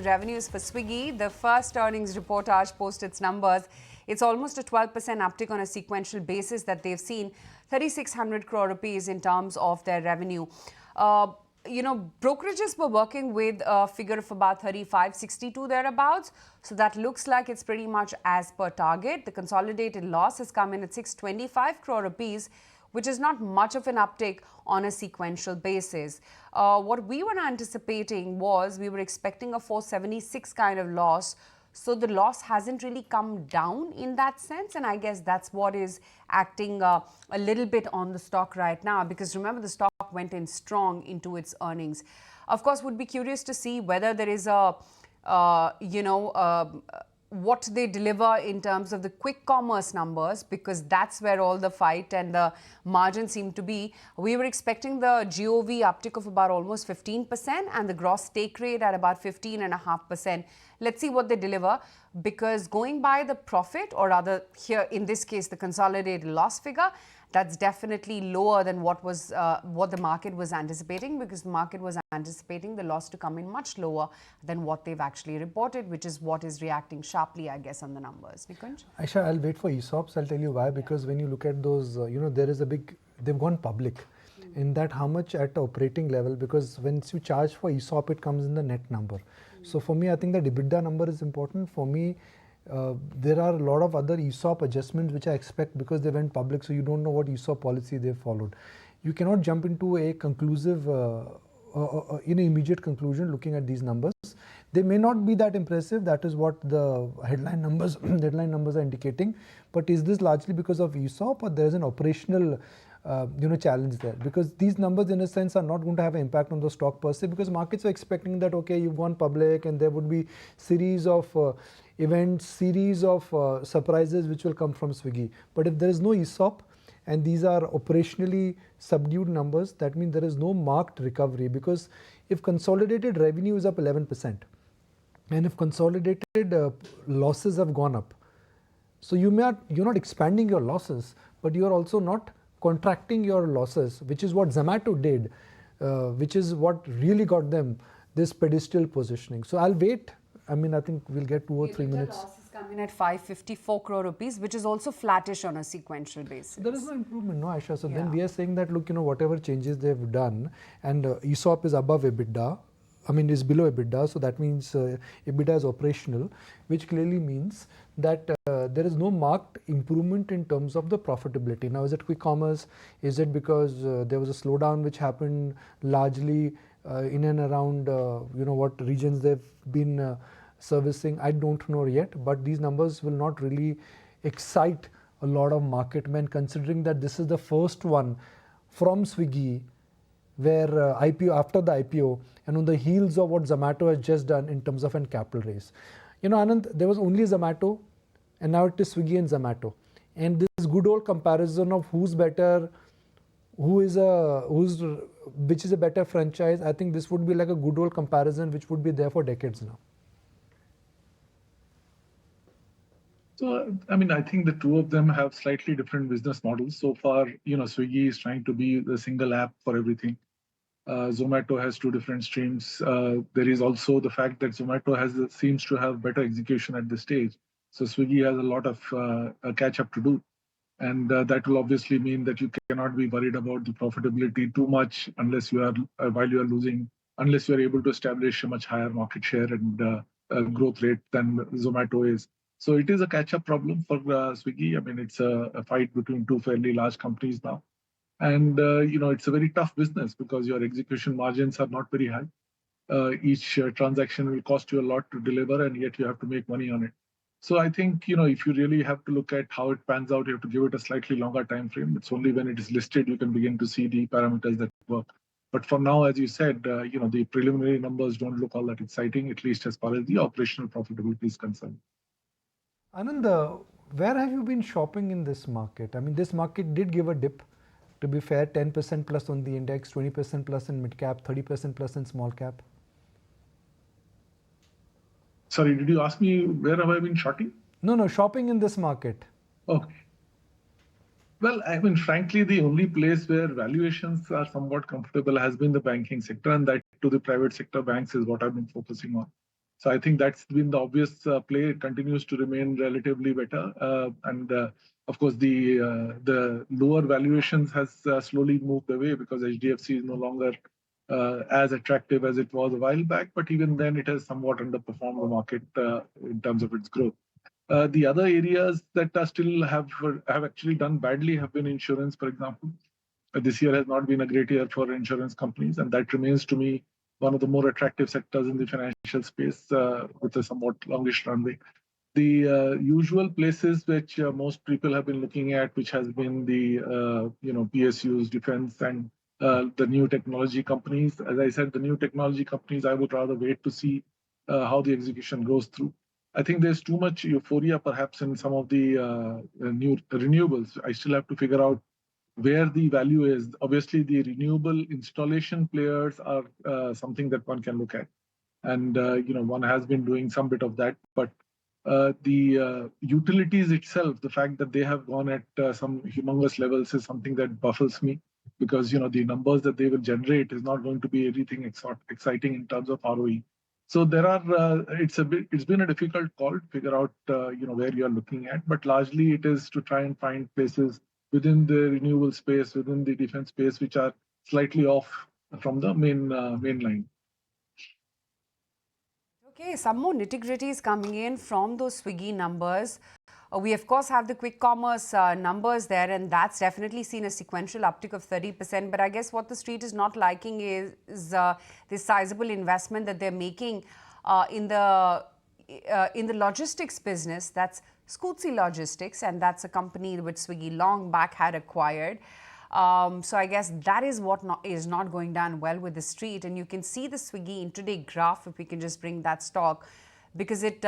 Revenues for Swiggy. The first earnings reportage post its numbers. It's almost a 12% uptick on a sequential basis that they've seen 3,600 crore rupees in terms of their revenue. Brokerages were working with a figure of about 3562 thereabouts. So that looks like it's pretty much as per target. The consolidated loss has come in at 625 crore rupees, which is not much of an uptick on a sequential basis. What we were anticipating was we were expecting a 476 kind of loss. So the loss hasn't really come down in that sense. And I guess that's what is acting a little bit on the stock right now, because remember, the stock went in strong into its earnings. Of course, would be curious to see whether there is what they deliver in terms of the quick commerce numbers, because that's where all the fight and the margin seem to be. We were expecting the GOV uptick of about almost 15% and the gross take rate at about 15.5%. Let's see what they deliver, because going by the profit, or rather here in this case the consolidated loss figure, that's definitely lower than what the market was anticipating, because the market was anticipating the loss to come in much lower than what they've actually reported, which is what is reacting sharply, I guess, on the numbers. Nikunj? Aisha, I'll wait for ESOPs. I'll tell you why. Because when you look at those, there is a big, they've gone public. In that, how much at operating level, because when you charge for ESOP, it comes in the net number. So for me, I think the EBITDA number is important. For me, there are a lot of other ESOP adjustments which I expect, because they went public, so you don't know what ESOP policy they followed. You cannot jump into a conclusive, immediate conclusion looking at these numbers. They may not be that impressive. That is what the headline numbers are indicating. But is this largely because of ESOP, or there is an operational challenge there? Because these numbers, in a sense, are not going to have an impact on the stock per se, because markets are expecting that, okay, you've gone public and there would be series of events, series of surprises which will come from Swiggy. But if there is no ESOP and these are operationally subdued numbers, that means there is no marked recovery. Because if consolidated revenue is up 11% and if consolidated losses have gone up, so you're not expanding your losses, but you're also not contracting your losses, which is what Zomato did, which is what really got them this pedestal positioning. So I'll wait. I mean, I think we'll get 2 or 3 minutes. The losses come in at 554 crore rupees, which is also flattish on a sequential basis. There is no improvement, no, Aisha. So then we are saying that, look, whatever changes they've done, and ESOP is above EBITDA, is below EBITDA. So that means EBITDA is operational, which clearly means that there is no marked improvement in terms of the profitability. Now, is it quick commerce? Is it because there was a slowdown which happened largely in and around, what regions they've been servicing? I don't know yet, but these numbers will not really excite a lot of market men, considering that this is the first one from Swiggy where after the IPO, and on the heels of what Zomato has just done in terms of an capital raise. Anand, there was only Zomato, and now it is Swiggy and Zomato. And this good old comparison of who's better, which is a better franchise, I think this would be like a good old comparison which would be there for decades now. So, I think the two of them have slightly different business models. So far, Swiggy is trying to be the single app for everything. Zomato has two different streams. There is also the fact that Zomato seems to have better execution at this stage. So Swiggy has a lot of catch up to do. And that will obviously mean that you cannot be worried about the profitability too much unless you are, while you are losing, unless you are able to establish a much higher market share and growth rate than Zomato is. So it is a catch-up problem for Swiggy. It's a fight between two fairly large companies now. And, it's a very tough business because your execution margins are not very high. Each transaction will cost you a lot to deliver, and yet you have to make money on it. So I think, if you really have to look at how it pans out, you have to give it a slightly longer time frame. It's only when it is listed you can begin to see the parameters that work. But for now, as you said, the preliminary numbers don't look all that exciting, at least as far as the operational profitability is concerned. Anand, where have you been shopping in this market? This market did give a dip. To be fair, 10% plus on the index, 20% plus in mid cap, 30% plus in small cap. Sorry, did you ask me where have I been shopping? No, shopping in this market. Okay. Well, frankly, the only place where valuations are somewhat comfortable has been the banking sector, and that to the private sector banks is what I've been focusing on. So I think that's been the obvious play. It continues to remain relatively better, and of course the lower valuations has slowly moved away because HDFC is no longer as attractive as it was a while back. But even then, it has somewhat underperformed the market in terms of its growth. The other areas that are still have actually done badly have been insurance, for example. This year has not been a great year for insurance companies, and that remains to me one of the more attractive sectors in the financial space with a somewhat longish runway. The usual places which most people have been looking at, which has been the PSUs, defense, and the new technology companies. As I said, the new technology companies, I would rather wait to see how the execution goes through. I think there's too much euphoria, perhaps, in some of the new renewables. I still have to figure out where the value is. Obviously, the renewable installation players are something that one can look at, and one has been doing some bit of that. But the utilities itself, the fact that they have gone at some humongous levels, is something that baffles me, because the numbers that they will generate is not going to be anything exciting in terms of ROE. So there are it's been a difficult call to figure out where you are looking at, but largely it is to try and find places within the renewable space, within the defense space, which are slightly off from the main line. Okay, some more nitty-gritties coming in from those Swiggy numbers. We, of course, have the quick commerce numbers there, and that's definitely seen a sequential uptick of 30%. But I guess what the street is not liking is this sizable investment that they're making in the logistics business. That's Scootsie Logistics, and that's a company which Swiggy long back had acquired. So I guess that is what is not going down well with the street. And you can see the Swiggy intraday graph, if we can just bring that stock, because it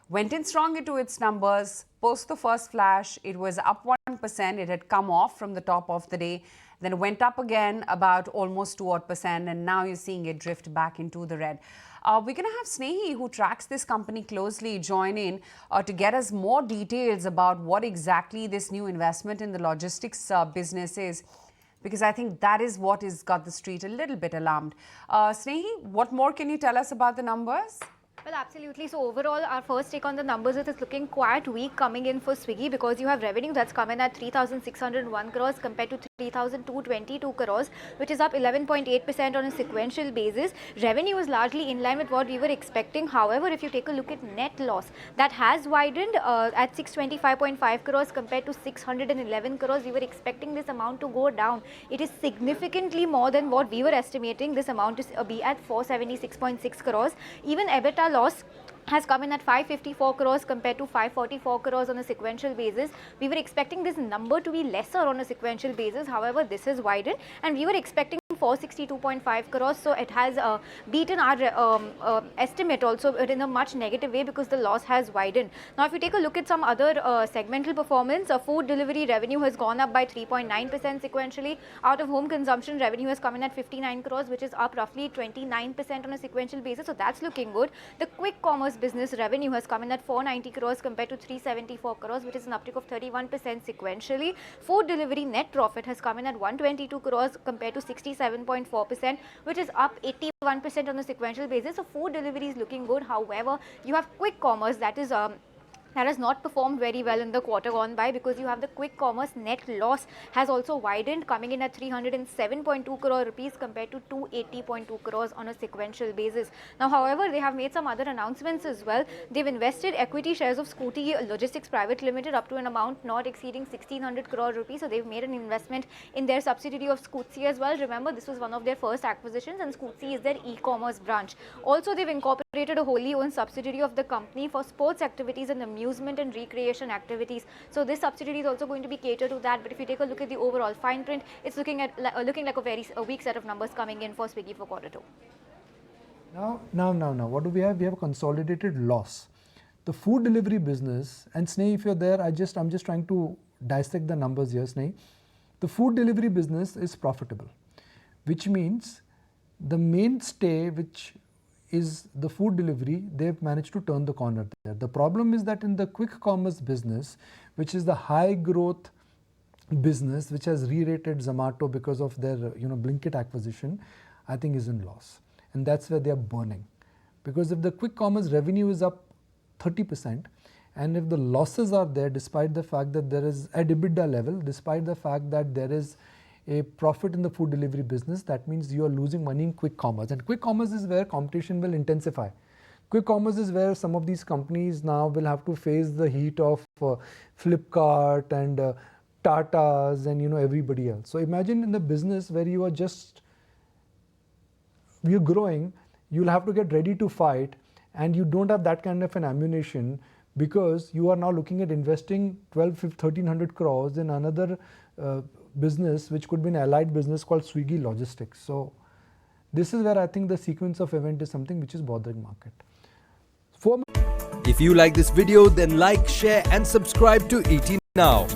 went in strong into its numbers. Post the first flash, it was up 1%. It had come off from the top of the day. Then it went up again about almost 2%, and now you're seeing it drift back into the red. We're going to have Snehi, who tracks this company closely, join in to get us more details about what exactly this new investment in the logistics business is, because I think that is what has got the street a little bit alarmed. Snehi, what more can you tell us about the numbers? Well, absolutely. So overall, our first take on the numbers is it's looking quite weak coming in for Swiggy, because you have revenue that's come in at 3,601 crores compared to 3,222 crores, which is up 11.8% on a sequential basis. Revenue is largely in line with what we were expecting. However, if you take a look at net loss, that has widened at 625.5 crores compared to 611 crores. We were expecting this amount to go down. It is significantly more than what we were estimating this amount to be at 476.6 crores. Even EBITDA loss has come in at 554 crores compared to 544 crores on a sequential basis. We were expecting this number to be lesser on a sequential basis. However, this is widened, and we were expecting 462.5 crores. So it has beaten our estimate also, but in a much negative way, because the loss has widened. Now, if you take a look at some other segmental performance, food delivery revenue has gone up by 3.9% sequentially. Out of home consumption revenue has come in at 59 crores, which is up roughly 29% on a sequential basis. So that's looking good. The quick commerce business revenue has come in at 490 crores compared to 374 crores, which is an uptick of 31% sequentially. Food delivery net profit has come in at 122 crores compared to 67.4%, which is up 81% on a sequential basis. So food delivery is looking good. However, you have quick commerce that has not performed very well in the quarter gone by, because you have the quick commerce net loss has also widened, coming in at 307.2 crore rupees compared to 280.2 crores on a sequential basis. Now, however, they have made some other announcements as well. They've invested equity shares of Scooty Logistics Private Limited up to an amount not exceeding 1600 crore rupees. So they've made an investment in their subsidiary of Scootsie as well. Remember, this was one of their first acquisitions, and Scootsie is their e-commerce branch. Also, they've incorporated a wholly owned subsidiary of the company for sports activities and amusement and recreation activities. So this subsidiary is also going to be catered to that. But if you take a look at the overall fine print, it's looking like a very weak set of numbers coming in for Swiggy for quarter 2. Now, what do we have? We have a consolidated loss. The food delivery business, and Sneh, if you're there, I'm just trying to dissect the numbers here, Sneh. The food delivery business is profitable, which means the mainstay, which is the food delivery, they've managed to turn the corner there. The problem is that in the quick commerce business, which is the high growth business, which has re-rated Zomato because of their Blinkit acquisition, I think is in loss. And that's where they are burning. Because if the quick commerce revenue is up 30%, and if the losses are there despite the fact that there is at EBITDA level, despite the fact that there is a profit in the food delivery business, that means you are losing money in quick commerce. And quick commerce is where competition will intensify. Quick commerce is where some of these companies now will have to face the heat of Flipkart and Tatas and everybody else. So imagine in the business where you're growing, you'll have to get ready to fight, and you don't have that kind of an ammunition because you are now looking at investing 1,300 crores in another business, which could be an allied business called Swiggy Logistics. So this is where I think the sequence of event is something which is bothering market. If you like this video, then like, share and subscribe to ET Now.